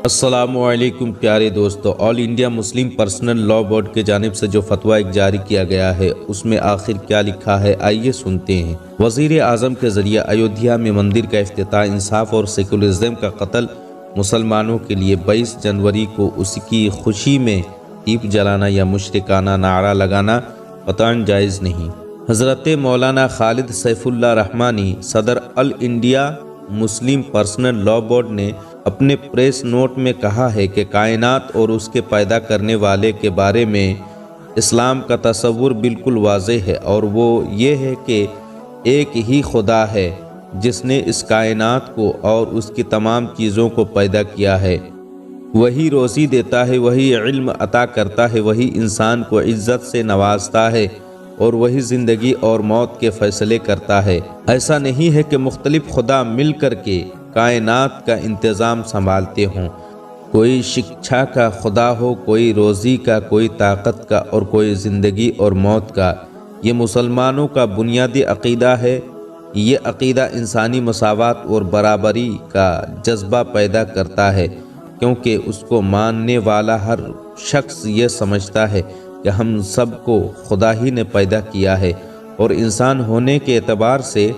السلام علیکم پیارے دوستو، آل انڈیا مسلم پرسنل لا بورڈ کی جانب سے جو فتویٰ جاری کیا گیا ہے اس میں آخر کیا لکھا ہے، آئیے سنتے ہیں۔ وزیر اعظم کے ذریعہ ایودھیا میں مندر کا افتتاح، انصاف اور سیکولرزم کا قتل، مسلمانوں کے لیے 22 جنوری کو اس کی خوشی میں دیپ جلانا یا مشرکانہ نعرہ لگانا قطعاً جائز نہیں۔ حضرت مولانا خالد سیف اللہ رحمانی، صدر آل انڈیا مسلم پرسنل لا بورڈ نے اپنے پریس نوٹ میں کہا ہے کہ کائنات اور اس کے پیدا کرنے والے کے بارے میں اسلام کا تصور بالکل واضح ہے، اور وہ یہ ہے کہ ایک ہی خدا ہے جس نے اس کائنات کو اور اس کی تمام چیزوں کو پیدا کیا ہے۔ وہی روزی دیتا ہے، وہی علم عطا کرتا ہے، وہی انسان کو عزت سے نوازتا ہے، اور وہی زندگی اور موت کے فیصلے کرتا ہے۔ ایسا نہیں ہے کہ مختلف خدا مل کر کے کائنات کا انتظام سنبھالتے ہوں، کوئی شکچھا کا خدا ہو، کوئی روزی کا، کوئی طاقت کا، اور کوئی زندگی اور موت کا۔ یہ مسلمانوں کا بنیادی عقیدہ ہے۔ یہ عقیدہ انسانی مساوات اور برابری کا جذبہ پیدا کرتا ہے، کیونکہ اس کو ماننے والا ہر شخص یہ سمجھتا ہے کہ ہم سب کو خدا ہی نے پیدا کیا ہے، اور انسان ہونے کے اعتبار سے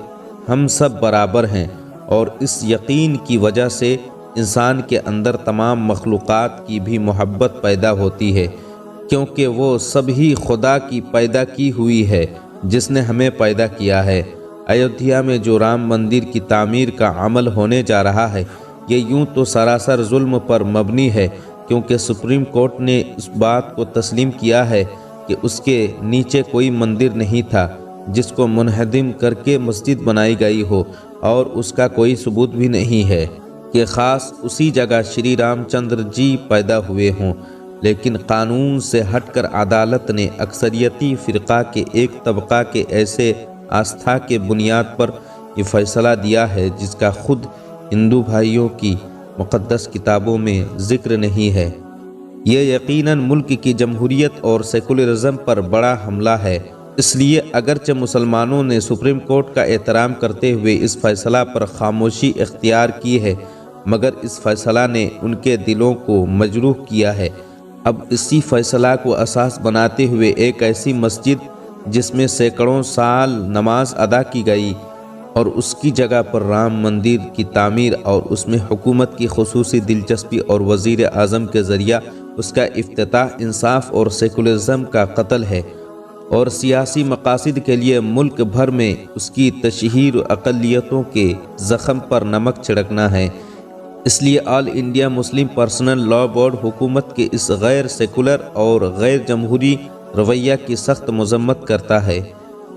ہم سب برابر ہیں، اور اس یقین کی وجہ سے انسان کے اندر تمام مخلوقات کی بھی محبت پیدا ہوتی ہے، کیونکہ وہ سب ہی خدا کی پیدا کی ہوئی ہے جس نے ہمیں پیدا کیا ہے۔ ایودھیا میں جو رام مندر کی تعمیر کا عمل ہونے جا رہا ہے، یہ یوں تو سراسر ظلم پر مبنی ہے، کیونکہ سپریم کورٹ نے اس بات کو تسلیم کیا ہے کہ اس کے نیچے کوئی مندر نہیں تھا جس کو منہدم کر کے مسجد بنائی گئی ہو، اور اس کا کوئی ثبوت بھی نہیں ہے کہ خاص اسی جگہ شری رام چندر جی پیدا ہوئے ہوں۔ لیکن قانون سے ہٹ کر عدالت نے اکثریتی فرقہ کے ایک طبقہ کے ایسے آستھا کے بنیاد پر یہ فیصلہ دیا ہے جس کا خود ہندو بھائیوں کی مقدس کتابوں میں ذکر نہیں ہے۔ یہ یقیناً ملک کی جمہوریت اور سیکولرزم پر بڑا حملہ ہے۔ اس لیے اگرچہ مسلمانوں نے سپریم کورٹ کا احترام کرتے ہوئے اس فیصلہ پر خاموشی اختیار کی ہے، مگر اس فیصلہ نے ان کے دلوں کو مجروح کیا ہے۔ اب اسی فیصلہ کو اساس بناتے ہوئے ایک ایسی مسجد جس میں سینکڑوں سال نماز ادا کی گئی، اور اس کی جگہ پر رام مندر کی تعمیر، اور اس میں حکومت کی خصوصی دلچسپی اور وزیر اعظم کے ذریعہ اس کا افتتاح، انصاف اور سیکولرزم کا قتل ہے، اور سیاسی مقاصد کے لیے ملک بھر میں اس کی تشہیر اقلیتوں کے زخم پر نمک چھڑکنا ہے۔ اس لیے آل انڈیا مسلم پرسنل لا بورڈ حکومت کے اس غیر سیکولر اور غیر جمہوری رویہ کی سخت مذمت کرتا ہے۔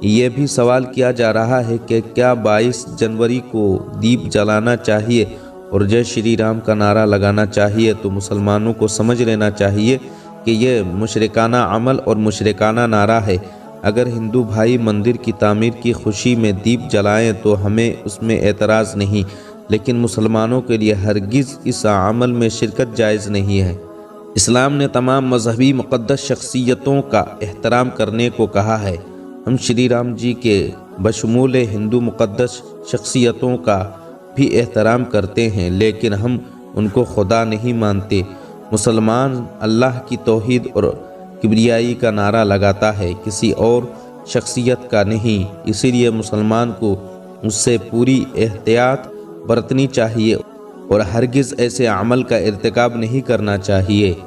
یہ بھی سوال کیا جا رہا ہے کہ کیا 22 جنوری کو دیپ جلانا چاہیے اور جے شری رام کا نعرہ لگانا چاہیے؟ تو مسلمانوں کو سمجھ لینا چاہیے کہ یہ مشرکانہ عمل اور مشرکانہ نعرہ ہے۔ اگر ہندو بھائی مندر کی تعمیر کی خوشی میں دیپ جلائیں تو ہمیں اس میں اعتراض نہیں، لیکن مسلمانوں کے لیے ہرگز اس عمل میں شرکت جائز نہیں ہے۔ اسلام نے تمام مذہبی مقدس شخصیتوں کا احترام کرنے کو کہا ہے۔ ہم شری رام جی کے بشمول ہندو مقدس شخصیتوں کا بھی احترام کرتے ہیں، لیکن ہم ان کو خدا نہیں مانتے۔ مسلمان اللہ کی توحید اور کبریائی کا نعرہ لگاتا ہے، کسی اور شخصیت کا نہیں۔ اسی لیے مسلمان کو اس سے پوری احتیاط برتنی چاہیے اور ہرگز ایسے عمل کا ارتکاب نہیں کرنا چاہیے۔